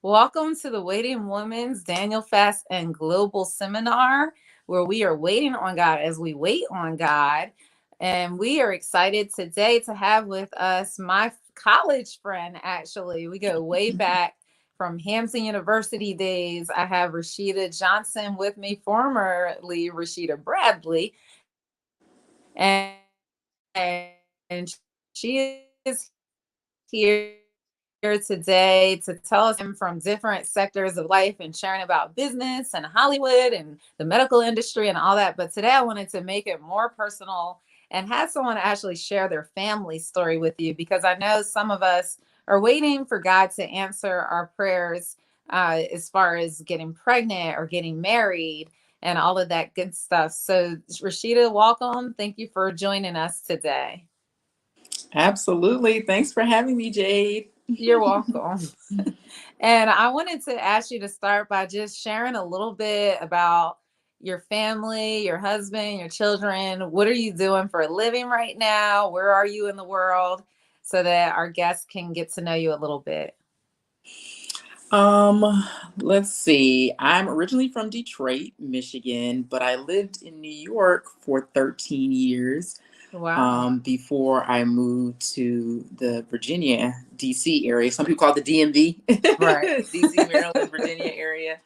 Welcome to the Waiting Women's Daniel Fast and Global Seminar, where we are waiting on God as we wait on God. And we are excited today to have with us my college friend, actually. We go way back from Hampton University days. I have Rashida Johnson with me, formerly Rashida Bradley. And she is here today to tell us from different sectors of life and sharing about business and Hollywood and the medical industry and all that. But today I wanted to make it more personal and have someone actually share their family story with you, because I know some of us are waiting for God to answer our prayers as far as getting pregnant or getting married and all of that good stuff. So Rashida, welcome. Thank you for joining us today. Absolutely. Thanks for having me, Jade. You're welcome. And I wanted to ask you to start by just sharing a little bit about your family, your husband, your children. What are you doing for a living right now? Where are you in the world? So that our guests can get to know you a little bit. Um, let's see. I'm originally from Detroit, Michigan, but I lived in New York for 13 years Wow. before I moved to the Virginia, DC area. Some people call it the DMV, Right. DC, Maryland, Virginia area.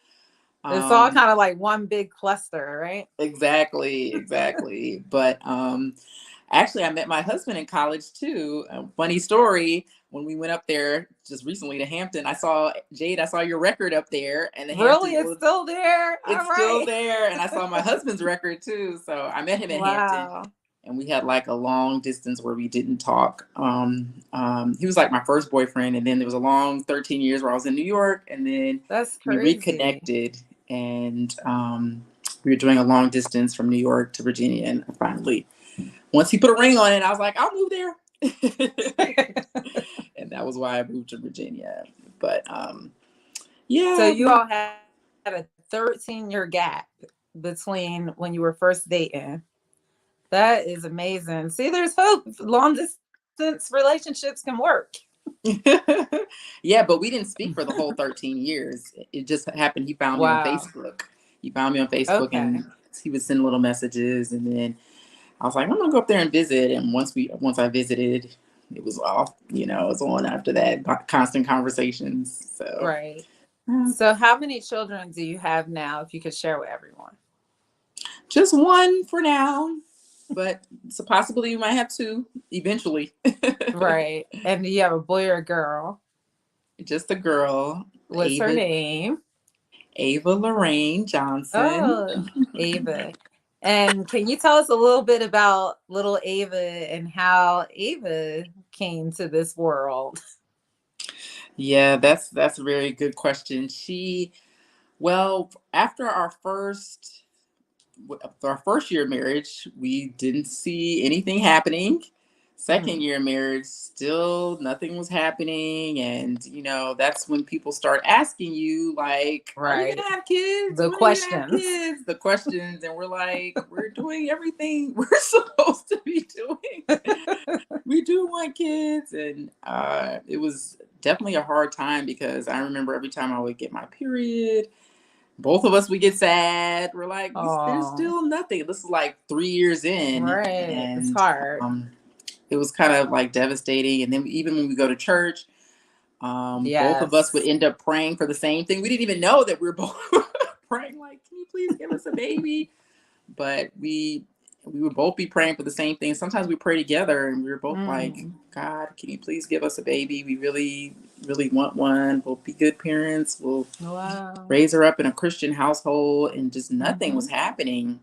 It's all Um, kind of like one big cluster, right? exactly. But actually, I met my husband in college too. Funny story. When we went up there just recently to Hampton, I saw Jade. I saw your record up there, and the Really? Hampton It's was still there? All it's still right. there. And I saw my husband's record too. So I met him in Hampton, Wow. and we had like a long distance where we didn't talk. He was like my first boyfriend, and then there was a long 13 years where I was in New York, and then That's we crazy. reconnected, and we were doing a long distance from New York to Virginia, and finally once he put a ring on it, I was like, I'll move there. And that was why I moved to Virginia. But So yeah, you all had a 13-year gap between when you were first dating. That is amazing. See, there's hope. Long distance relationships can work. yeah, but we didn't speak for the whole 13 years. It just happened. He found me on Wow. Facebook. He found me on Facebook, Okay. and he would send little messages, and then I was like, I'm gonna go up there and visit. And once I visited, it was off. It was on after that, constant conversations. So Right. So how many children do you have now, if you could share with everyone? just one for now, but it's a possibility we might have two eventually. Right. And do you have a boy or a girl? Just a girl, What's her Ava name? Ava Lorraine Johnson. Oh, Ava. And can you tell us a little bit about little Ava and how Ava came to this world? Yeah, that's a very good question. Well, after our first year of marriage, we didn't see anything happening. Second Mm, year of marriage, still nothing was happening. And, that's when people start asking you, like, are you going right. to have kids? The When are you going to have questions. kids? The questions. And we're like, we're doing everything we're supposed to be doing. We do want kids. And it was definitely a hard time because I remember every time I would get my period, both of us we get sad. We're like, there's Oh, still nothing. This is like 3 years in, right. It's and hard. it was kind of like devastating. And then even when we go to church, both of us would Yes. end up praying for the same thing. We didn't even know that we were both praying, like, can you please give us a baby? But we would both be praying for the same thing. Sometimes we pray together, and we were both like, Mm. God, can you please give us a baby? We really want one. We'll be good parents. We'll Wow. raise her up in a Christian household, and just nothing was Mm-hmm. happening.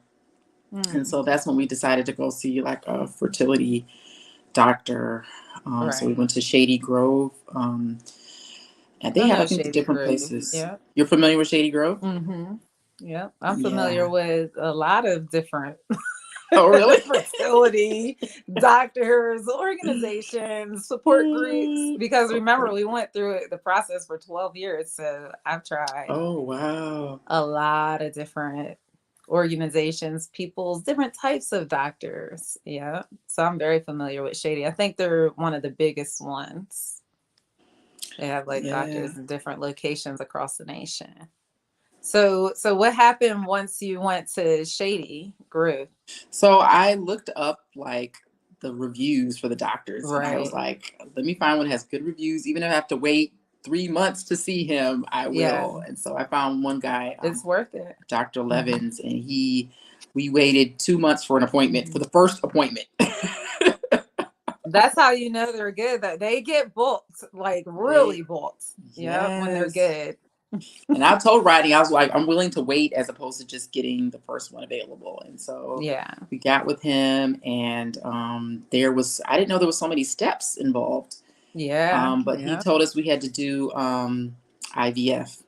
And Mm. so that's when we decided to go see like a fertility doctor. So we Right. went to Shady Grove, and they I have, I know think, the Shady different Grove. places. Yep. You're familiar with Shady Grove? Mm-hmm. Yep. I'm familiar Yeah. with a lot of different Oh, really? fertility doctors, organizations, support groups. Because remember, we went through the process for 12 years. So I've tried Oh, wow. a lot of different organizations, people's different types of doctors. Yeah. So I'm very familiar with Shady. I think they're one of the biggest ones. They have like Yeah. doctors in different locations across the nation. So what happened once you went to Shady Grove? So I looked up like the reviews for the doctors, and I was Right. like, let me find one that has good reviews. Even if I have to wait 3 months to see him, I Yeah, will. And so I found one guy, it's worth it. Dr. Mhm. Levins, and we waited 2 months for an appointment for Mhm. the first appointment. That's how you know they're good. That they get booked, like They, really booked. Yep, when they're yes. good. And I told Rodney, I was like, I'm willing to wait as opposed to just getting the first one available. And so Yeah. we got with him, and I didn't know there was so many steps involved. Yeah. But he Yeah. told us we had to do IVF.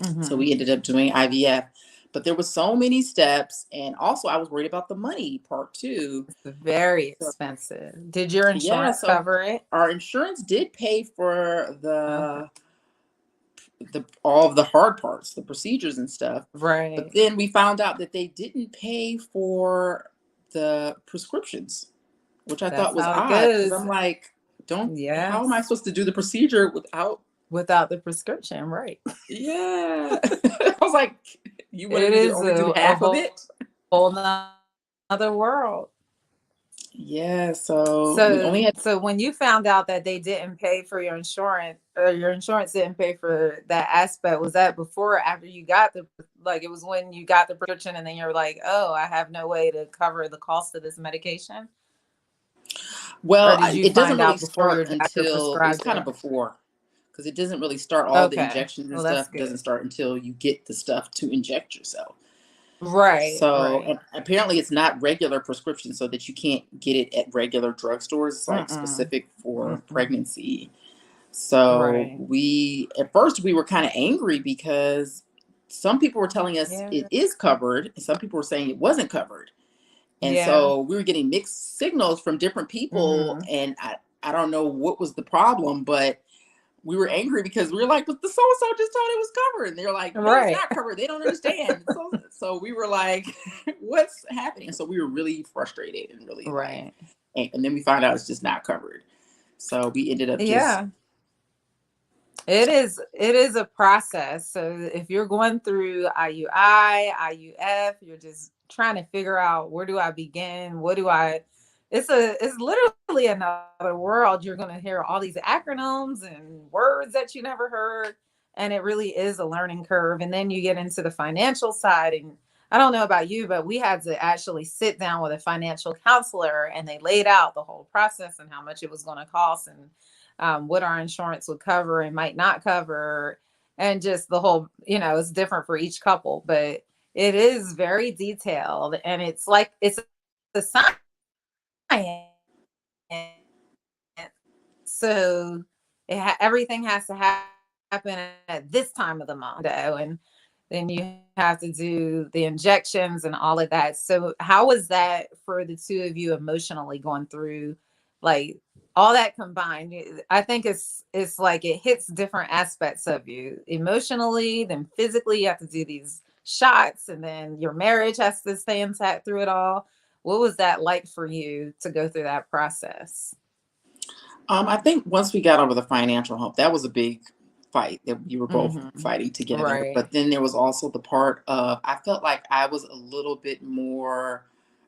So Hmm. we ended up doing IVF. But there was so many steps, and also I was worried about the money part too. It's very So expensive. Did your yeah, insurance so cover it? our insurance did pay for Okay. the all of the hard parts, the procedures and stuff. But Right. then we found out that they didn't pay for the prescriptions, which I thought That's was how it odd because goes. I'm like, don't how am I Yes. supposed to do the procedure without? Without the prescription, right. Yeah. I was like, you wanted It me to is only do a half of it? whole nother world. Yeah, so we only So had so when you found out that they didn't pay for your insurance, or your insurance didn't pay for that aspect, was that before or after you got the, like it was when you got the prescription and then you're like, oh, I have no way to cover the cost of this medication? Or did you it doesn't find really out before start your doctor until it was prescribed kind it? of before because it doesn't really start all the Okay. injections and Well, that's stuff doesn't good. start until you get the stuff to inject yourself. Right, So right. and apparently it's not regular prescription so that you can't get it at regular drugstores. It's like Mm-mm. specific for Mm-mm. pregnancy. So Right. we at first we were kind of angry because some people were telling us it Yeah. is covered and some people were saying it wasn't covered. And Yeah. so we were getting mixed signals from different people, Mm-hmm. and I don't know what was the problem, but we were angry because we were like, but the so and so just told it was covered, and they're like, no, it's Right. not covered. They don't understand. So we were like, what's happening? So we were really frustrated and really like, Right. and then we found out it's just not covered. So we ended up just Yeah. It is a process. So if you're going through IUI, IUF, you're just trying to figure out, where do I begin? What do I it's literally another world. You're going to hear all these acronyms and words that you never heard, and it really is a learning curve. And then you get into the financial side, and I don't know about you, but we had to actually sit down with a financial counselor, and they laid out the whole process and how much it was going to cost, and what our insurance would cover and might not cover, and just the whole, it's different for each couple, but it is very detailed, and it's like it's a science. So everything has to happen at this time of the month, and then you have to do the injections and all of that. So how was that for the two of you emotionally, going through like all that combined? I think it's like it hits different aspects of you emotionally, then physically. You have to do these shots, and then your marriage has to stay intact through it all. What was that like for you to go through that process? I think once we got over the financial hump, that was a big fight that we were both Mm-hmm. fighting together. Right. But then there was also the part of I felt like I was a little bit more.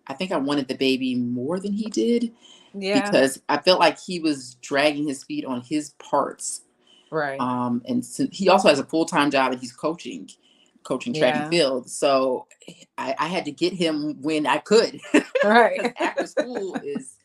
I think I wanted the baby more than he did Yeah. because I felt like he was dragging his feet on his parts. Right. And since he also has a full time job and he's coaching track and Yeah. field. So I had to get him when I could because Right. after school is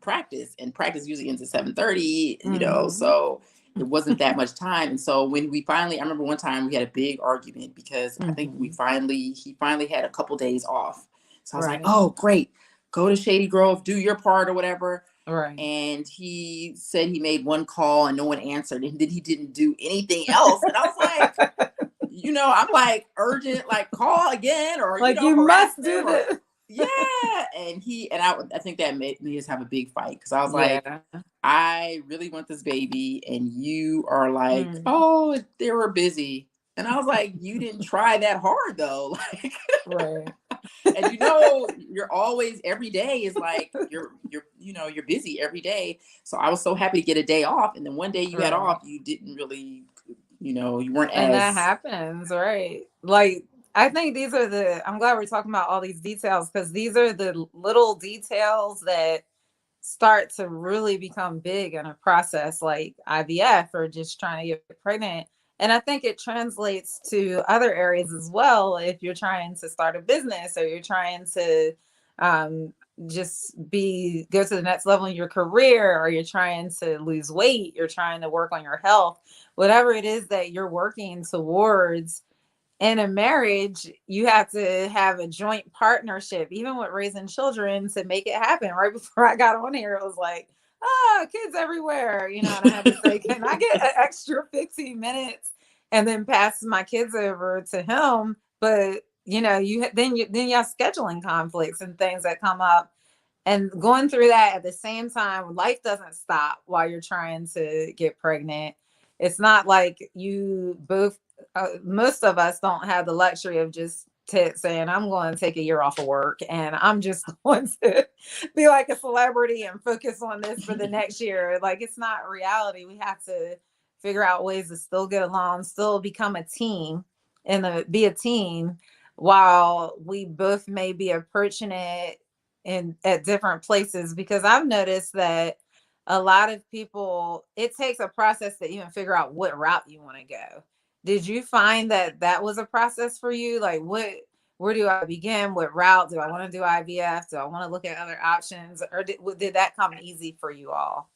practice and practice usually ends at 7:30, Mm-hmm. so it wasn't that much time. And so when we finally, I remember one time we had a big argument because I think Mm-hmm. he finally had a couple days off. So I was like, Right. oh great, go to Shady Grove, do your part or whatever. Right. And he said he made one call and no one answered, and then he didn't do anything else. And I was like, I'm like urgent, like call again or Like, you harass must do him or this. yeah. I think that made us have a big fight because I was like, Yeah. I really want this baby, and you are like, Mm. oh, they were busy, and I was like, you didn't try that hard though, like. Right. And you're always, every day is like you're busy every day. So I was so happy to get a day off, and then one day you had Right. off, you didn't really, you weren't And that as. happens, right? Like, I think I'm glad we're talking about all these details, because these are the little details that start to really become big in a process like IVF or just trying to get pregnant. And I think it translates to other areas as well. If you're trying to start a business, or you're trying to um, just go to the next level in your career, or you're trying to lose weight, you're trying to work on your health, whatever it is that you're working towards. In a marriage, you have to have a joint partnership, even with raising children, to make it happen. Right before I got on here, it was like, kids everywhere, and I had to say, can I get an extra 15 minutes and then pass my kids over to him? But then you have scheduling conflicts and things that come up, and going through that at the same time. Life doesn't stop while you're trying to get pregnant. It's not like you both most of us don't have the luxury of just saying, I'm going to take a year off of work and I'm just going to be like a celebrity and focus on this for the next year. Like, it's not reality. We have to figure out ways to still get along, still become a team, and be a team, while we both may be approaching it in at different places. Because I've noticed that a lot of people, it takes a process to even figure out what route you want to go. Did you find that that was a process for you? Like, where do I begin? What route do I want to do? IVF? Do I want to look at other options? Or did that come easy for you all?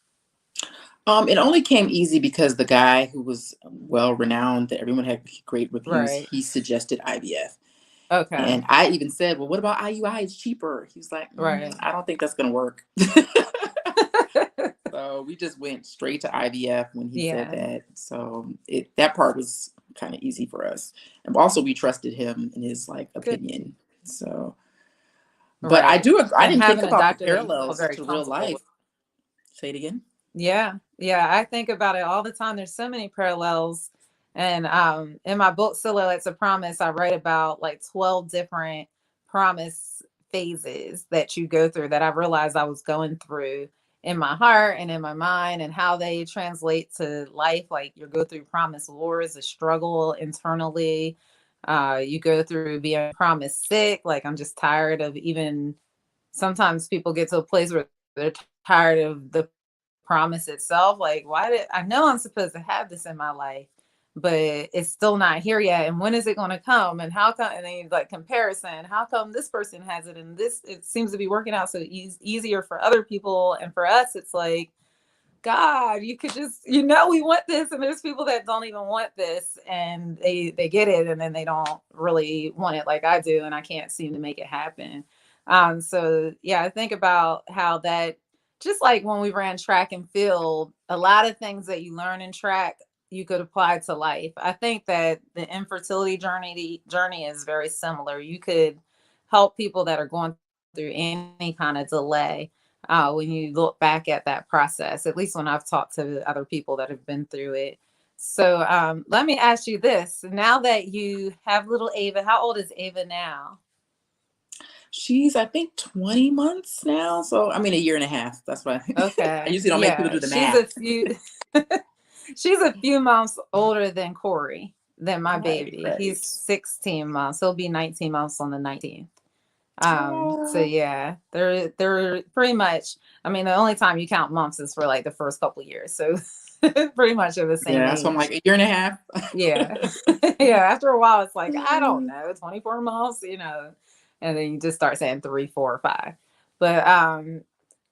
It only came easy because the guy who was well renowned, that everyone had great reviews, Right. he suggested IVF. Okay. And I even said, well, what about IUI? It's cheaper. He was like, Right. I don't think that's going to work. So we just went straight to IVF when he said Yeah. that. So that part was kind of easy for us. And also we trusted him in his Good. opinion. So, but Right. I And didn't think having a about the doctor that you feel parallels very to real comfortable with. life. Say it again. Yeah. Yeah. I think about it all the time. There's so many parallels. And in my book, Silhouettes of Promise, I write about like 12 different promise phases that you go through, that I realized I was going through in my heart and in my mind, and how they translate to life. Like, you go through promise wars, a struggle internally. You go through being promised sick. Like, I'm just tired of, even sometimes people get to a place where they're tired of the promise itself. Like, why did I know I'm supposed to have this in my life, but it's still not here yet? And when is it going to come? And how come? And then, like, comparison. How come this person has it, and this, it seems to be working out so easier for other people, and for us, it's like, God, you could just, we want this, and there's people that don't even want this, and they get it, and then they don't really want it like I do, and I can't seem to make it happen. So yeah, I think about how that, just like when we ran track and field, a lot of things that you learn in track you could apply to life. I think that the infertility journey is very similar. You could help people that are going through any kind of delay, when you look back at that process, at least when I've talked to other people that have been through it. So let me ask you this. Now that you have little Ava, how old is Ava now? She's, I think, 20 months now. So, I mean, a year and a half. That's why I Okay. usually don't make people Yeah. do the math. She's a few months older than Corey, than my Right, baby. He's right. 16 months. He'll be 19 months on the 19th. So Oh, yeah, they're pretty much, I mean, the only time you count months is for like the first couple years. So pretty much of the same yeah. So I'm age. like, a year and a half. Yeah. Yeah. After a while, it's like, I don't know, 24 months, and then you just start saying 3, 4, 5. But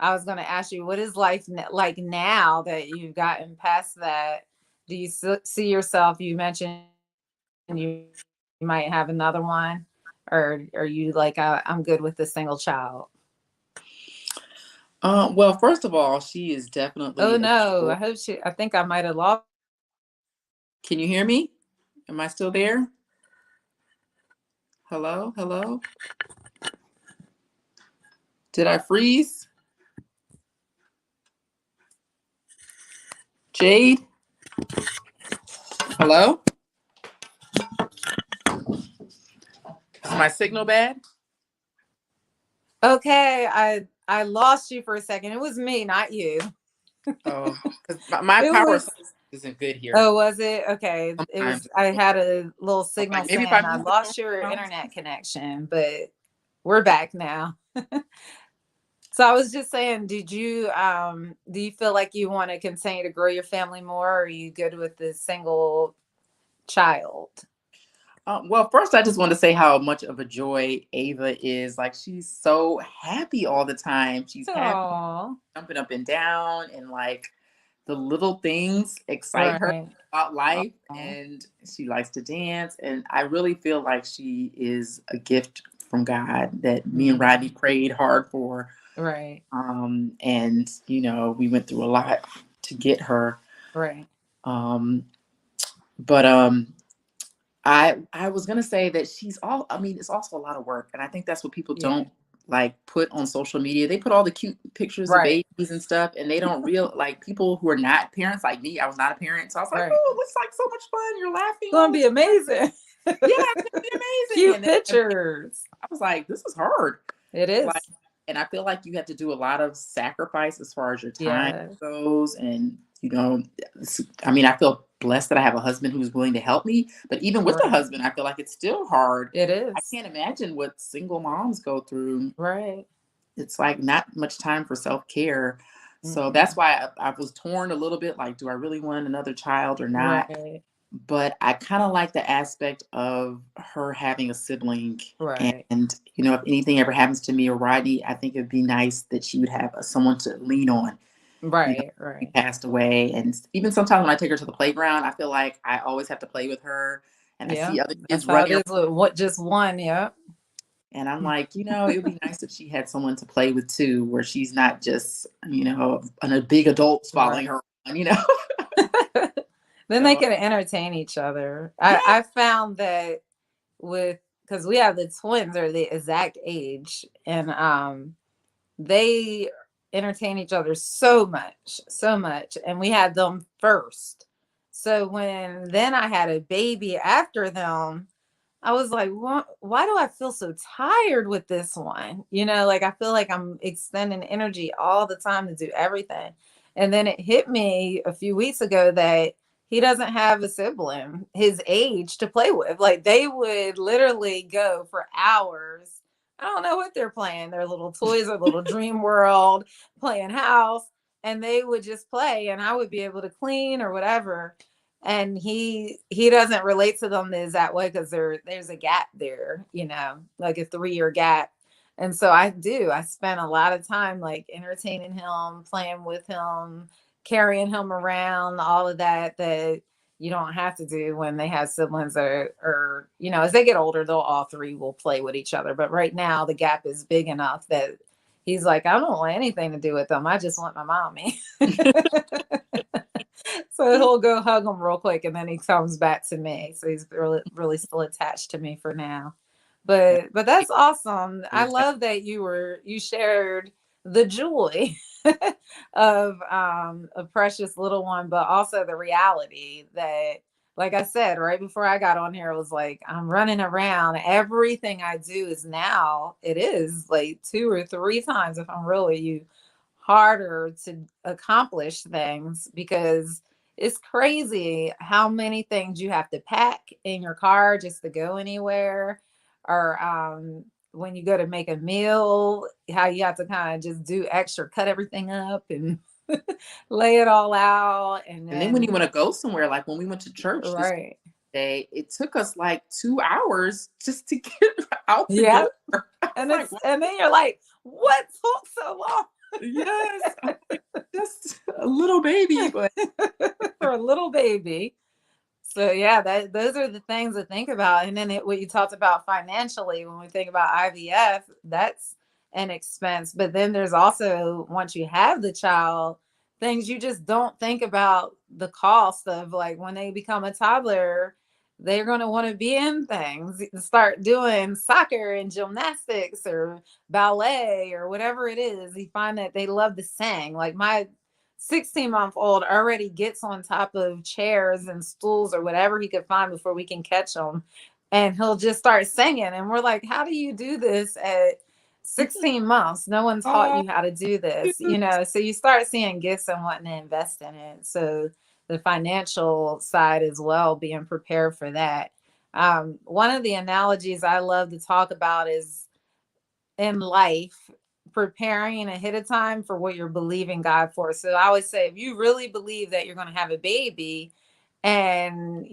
I was going to ask you, what is life like now that you've gotten past that? Do you see yourself? You mentioned you might have another one, or are you like, I'm good with the single child? Well, first of all, she is Oh definitely a no, joy. I think I might have lost. Can you hear me? Am I still there? Hello? Hello? Did I freeze? Jade? Hello? Is my signal bad? Okay, I lost you for a second. It was me, not you. Oh, because my It power was. source isn't good here. Oh, was it? Okay. It was. Sometimes I had a little I was signal like, maybe if I saying I move the door lost your around. internet connection, but we're back now. So I was just saying, do you feel like you want to continue to grow your family more, or are you good with the single child? Well, first, I just want to say how much of a joy Ava is. Like, she's so happy all the time. She's happy, Oh, jumping up and down, and like the little things excite her right. about life. Oh, And she likes to dance. And I really feel like she is a gift from God that me and Rodney mm, prayed hard for. right, And, we went through a lot to get her. right. Um, but I was gonna say that I mean, it's also a lot of work. And I think that's what people Yeah, don't like put on social media. They put all the cute pictures of right, babies and stuff, and they don't real like people who are not parents like me. I was not a parent. So I was like, right. oh, it looks like so much fun. You're laughing Gonna all the be time. amazing. Yeah, it's gonna be amazing. Cute And then pictures. I was like, this is hard. It Like, is. and I feel like you have to do a lot of sacrifice as far as your time Yeah, goes. And, I mean, I feel blessed that I have a husband who's willing to help me. But even with the right. husband, I feel like it's still hard. It I is. can't imagine what single moms go through. Right. It's like not much time for self care. So that's Mm-mm. why I was torn a little bit like, do I really want another child or not? Right. But I kind of like the aspect of her having a sibling. Right. And, if anything ever happens to me or Rodney, I think it'd be nice that she would have someone to lean on. You know, Right. she Right. passed away. And even sometimes when I take her to the playground, I feel like I always have to play with her. And I Yeah. see other That's kids how it running is around. with what just one. Yeah. And I'm like, it would be nice if she had someone to play with too, where she's not just, a big adult Right. following her on. Then they So, can entertain each other. yeah. I found that with because we have the twins are the exact age, and they entertain each other so much, and we had them first. So when then I had a baby after them, I was like, why do I feel so tired with this one? Like I feel like I'm extending energy all the time to do everything. And then it hit me a few weeks ago that he doesn't have a sibling his age to play with. Like they would literally go for hours. I don't know what they're playing, their little toys or little dream world, playing house, and they would just play and I would be able to clean or whatever, and he doesn't relate to them that way because there's a gap there, like a 3 year gap. And so I spend a lot of time like entertaining him, playing with him, carrying him around, all of that you don't have to do when they have siblings, or as they get older they'll all three will play with each other, but right now the gap is big enough that he's like, I don't want anything to do with them, I just want my mommy. So he'll go hug him real quick and then he comes back to me. So he's really, really still attached to me for now. But that's awesome. I love that you shared the joy of a precious little one, but also the reality that, like I said, right before I got on here, it was like I'm running around. Everything I do is now, it is like 2 or 3 times, if I'm really you, harder to accomplish things because it's crazy how many things you have to pack in your car just to go anywhere, or when you go to make a meal, how you have to kind of just do extra, cut everything up and lay it all out, and And then when then you want to go somewhere, like when we went to church this right, day, it took us like 2 hours just to get out the yeah, door. I was like, what? and then you're like, what took so long? Yes, I'm like, just a little baby, but For a little baby. So yeah, those are the things to think about. And then what you talked about financially, when we think about IVF, that's an expense. But then there's also, once you have the child, things you just don't think about, the cost of, like when they become a toddler, they're going to want to be in things, start doing soccer and gymnastics or ballet or whatever it is. You find that they love to sing. Like my 16-month-old already gets on top of chairs and stools or whatever he could find before we can catch him. And he'll just start singing. And we're like, how do you do this at 16 months. No one taught Oh, you how to do this, you know. So you start seeing gifts and wanting to invest in it. So the financial side as well, being prepared for that. One of the analogies I love to talk about is in life, preparing ahead of time for what you're believing God for. So I always say, if you really believe that you're going to have a baby, and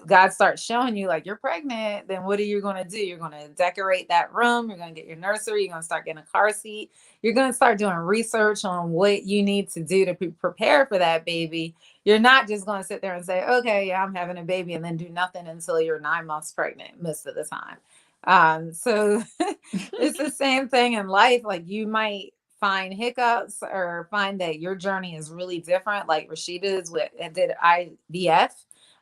God starts showing you like you're pregnant, then what are you going to do? You're going to decorate that room, you're going to get your nursery, you're going to start getting a car seat, you're going to start doing research on what you need to do to be prepared for that baby. You're not just going to sit there and say, okay, yeah, I'm having a baby, and then do nothing until you're 9 months pregnant most of the time. So it's the same thing in life. Like you might find hiccups or find that your journey is really different. Like Rashida's with did IVF.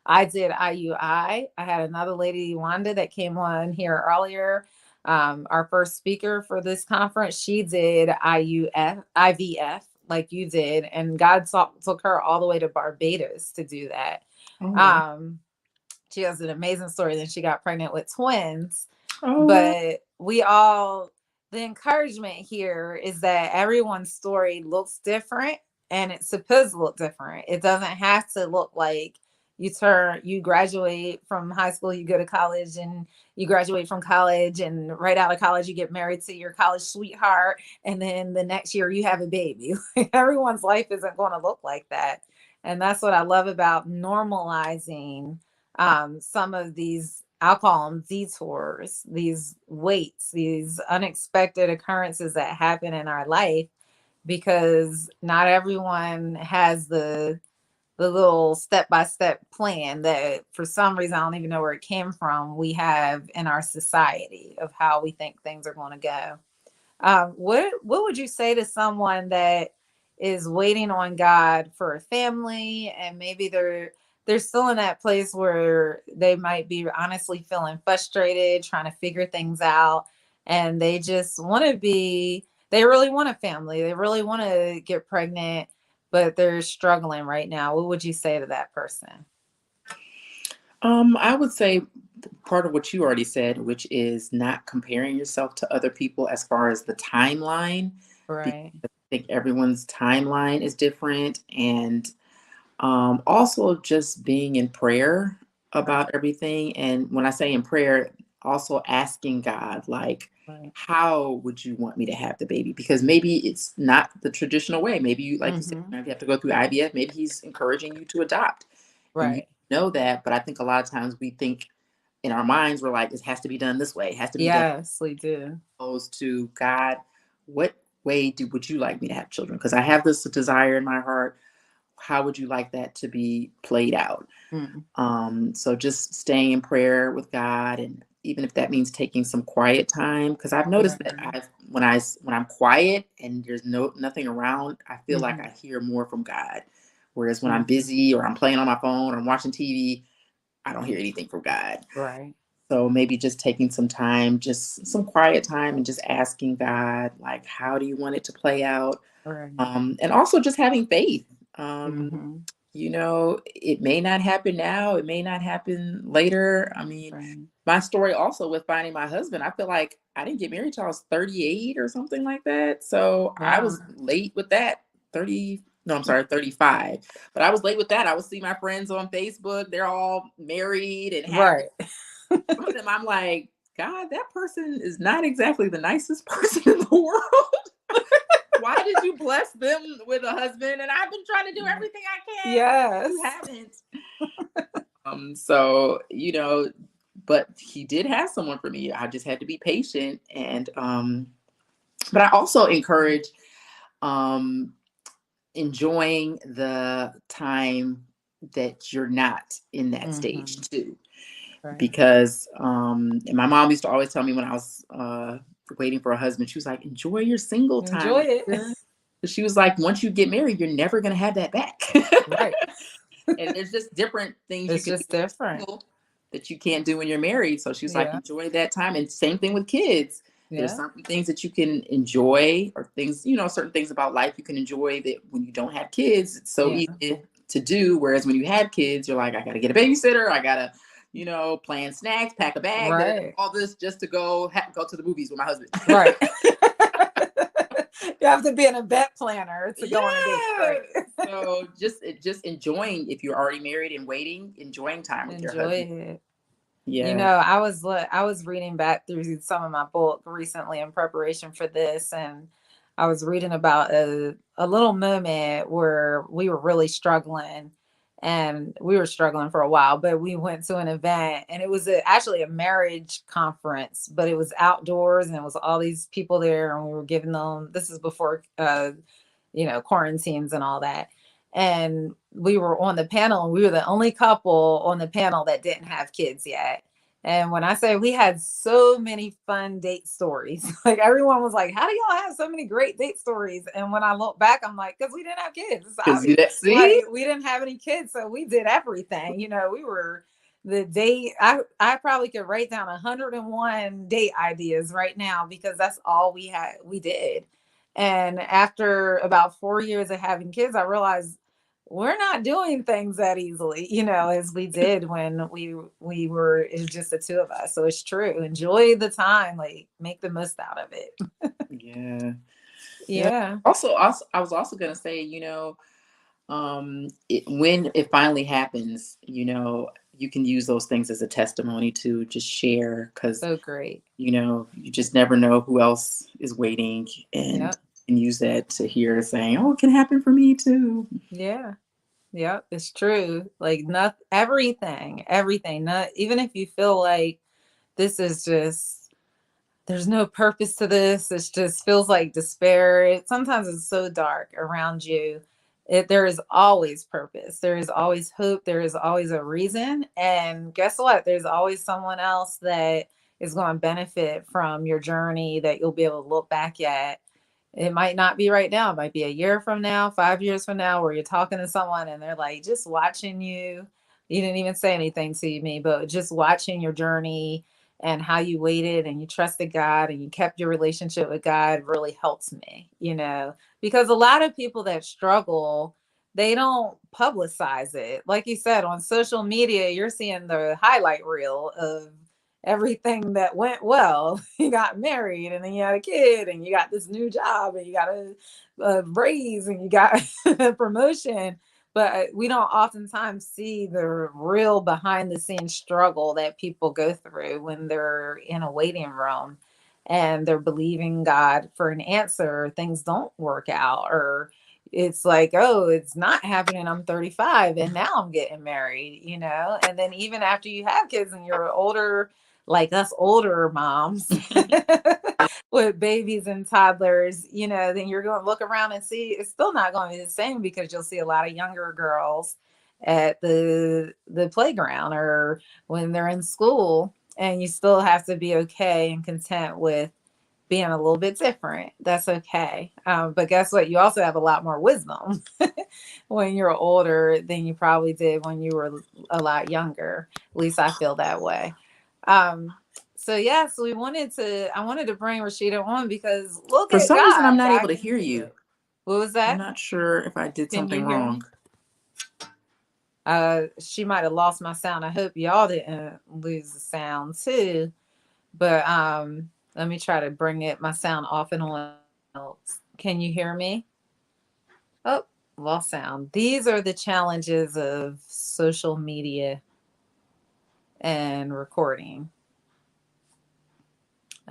I did IUI. I had another lady, Wanda, that came on here earlier. Our first speaker for this conference, she did IVF like you did, and God took her all the way to Barbados to do that. oh, Um, she has an amazing story. Then she got pregnant with twins. oh, wow. But we all, the encouragement here is that everyone's story looks different, and it's supposed to look different. It doesn't have to look like you graduate from high school, you go to college, and you graduate from college, and right out of college, you get married to your college sweetheart. And then the next year, you have a baby. Everyone's life isn't going to look like that. And that's what I love about normalizing some of these, I'll call them detours, these waits, these unexpected occurrences that happen in our life, because not everyone has the little step-by-step plan that for some reason I don't even know where it came from, we have in our society of how we think things are going to go. What would you say to someone that is waiting on God for a family, and maybe they're still in that place where they might be honestly feeling frustrated, trying to figure things out, and they just want to be, they really want a family, they really want to get pregnant, but they're struggling right now. What would you say to that person? I would say part of what you already said, which is not comparing yourself to other people as far as the timeline, because Right. I think everyone's timeline is different. And also just being in prayer Right. about everything. And when I say in prayer, also asking God, like, Right. how would you want me to have the baby? Because maybe it's not the traditional way. Maybe you, like you said, Mm-hmm. you have to go through IVF. Maybe he's encouraging you to adopt, and you Right. know that. But I think a lot of times we think in our minds, we're like, it has to be done this way. It has to be done, Yes, we do. opposed to God, what way would you like me to have children? Because I have this desire in my heart. How would you like that to be played out? Mm. So just staying in prayer with God, and even if that means taking some quiet time, because I've noticed that Right. when I'm quiet and there's nothing around, I feel like Mm-hmm. I hear more from God. Whereas when I'm Mm-hmm. busy or I'm playing on my phone or I'm watching TV, I don't hear anything from God. Right. So maybe just taking some time, just some quiet time, and just asking God, like, how do you want it to play out? Right. And also just having faith. Um, Mm-hmm. it may not happen now, it may not happen later. I mean, Right. my story also with finding my husband, I feel like I didn't get married till I was 38 or something like that. So I Wow. was late with that. 30, no, I'm sorry, 35. But I was late with that. I would see my friends on Facebook, they're all married and happy. Right. Some of them, I'm like, God, that person is not exactly the nicest person in the world. Why did you bless them with a husband? And I've been trying to do everything I can. You Yes. haven't. So, but he did have someone for me. I just had to be patient. And but I also encourage um enjoying the time that you're not in that stage Mm-hmm. too. Right. Because and my mom used to always tell me when I was waiting for a husband, she was like, enjoy your single time. Enjoy it. She was like, once you get married, you're never gonna have that back. Right. And there's just different things you It's can just do when you're different. single that you can't do when you're married. So she was like, Yeah. enjoy that time. And same thing with kids. There's Yeah. certain things that you can enjoy, or things, certain things about life you can enjoy that when you don't have kids, it's so Yeah. easy to do. Whereas when you have kids, you're like, I gotta get a babysitter, I gotta, plan snacks, pack a bag, Right. all this just to go to the movies with my husband. Right. You have to be an event planner to go on a date, Yeah. right? So just enjoying, if you're already married and waiting, enjoying time with your Enjoy husband. it. You Yeah. know, I was reading back through some of my book recently in preparation for this, and I was reading about a little moment where we were really struggling, and we were struggling for a while, but we went to an event, and it was actually a marriage conference, but it was outdoors, and it was all these people there, and we were giving them, this is before quarantines and all that. And we were on the panel, and we were the only couple on the panel that didn't have kids yet. And when I say we had so many fun date stories, like everyone was like, how do y'all have so many great date stories? And when I look back, I'm like, because we didn't have kids. It's Because obvious. that, see, Like we didn't have any kids. So we did everything. We were the date. I probably could write down 101 date ideas right now because that's all we did. And after about 4 years of having kids, I realized we're not doing things that easily, as we did when we were, it was just the two of us. So it's true. Enjoy the time, like make the most out of it. yeah. Yeah. Yeah. Also, I was also gonna say, when it finally happens, you can use those things as a testimony to just share, because So great. you just never know who else is waiting, and Yep. use that to hear saying, oh, it can happen for me too. Yeah. Yep. It's true. Like not everything, not even if you feel like this is just there's no purpose to this. It just feels like despair. Sometimes it's so dark around you. There is always purpose. There is always hope. There is always a reason. And guess what? There's always someone else that is going to benefit from your journey that you'll be able to look back at. It might not be right now. It might be a year from now, 5 years from now, where you're talking to someone and they're like, just watching you. You didn't even say anything to me, but just watching your journey and how you waited and you trusted God and you kept your relationship with God really helps me, because a lot of people that struggle, they don't publicize it. Like you said, on social media, you're seeing the highlight reel of everything that went well. You got married and then you had a kid and you got this new job and you got a raise and you got a promotion, but we don't oftentimes see the real behind the scenes struggle that people go through when they're in a waiting room and they're believing God for an answer. Things don't work out, or it's like, oh, it's not happening. I'm 35 and now I'm getting married, and then even after you have kids and you're older, like us older moms with babies and toddlers, then you're going to look around and see it's still not going to be the same, because you'll see a lot of younger girls at the playground or when they're in school, and you still have to be okay and content with being a little bit different. That's okay. But guess what? You also have a lot more wisdom when you're older than you probably did when you were a lot younger. At least I feel that way. Um, so yeah, so I wanted to bring Rashida on because look For at some reason, I'm God. not able God to can hear do you. it. What was I'm that? not sure if I did Can you something hear wrong. me? She might have lost my sound. I hope y'all didn't lose the sound too. But let me try to bring it my sound off and on. Can you hear me? Oh, lost sound. These are the challenges of social media and recording.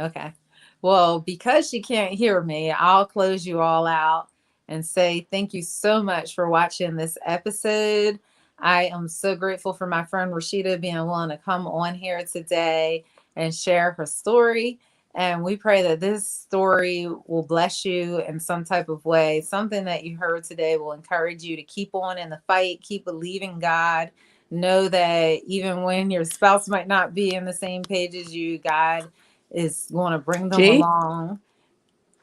Okay. Well, because she can't hear me, I'll close you all out and say thank you so much for watching this episode. I am so grateful for my friend Rashida being willing to come on here today and share her story. And we pray that this story will bless you in some type of way. Something that you heard today will encourage you to keep on in the fight, keep believing God. Know that even when your spouse might not be in the same page as you, God is going to bring them G? along.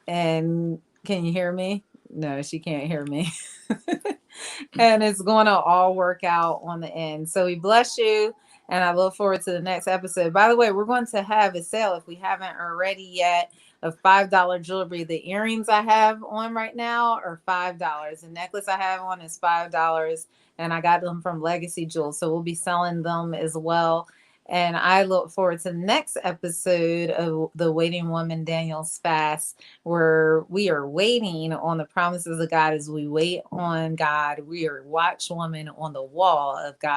And can you hear me? No, she can't hear me. And it's going to all work out on the end. So we bless you. And I look forward to the next episode. By the way, we're going to have a sale, if we haven't already yet, of $5 jewelry. The earrings I have on right now are $5. The necklace I have on is $5. And I got them from Legacy Jewels. So we'll be selling them as well. And I look forward to the next episode of the Waiting Woman Daniel's Fast, where we are waiting on the promises of God as we wait on God. We are watchwoman on the wall of God.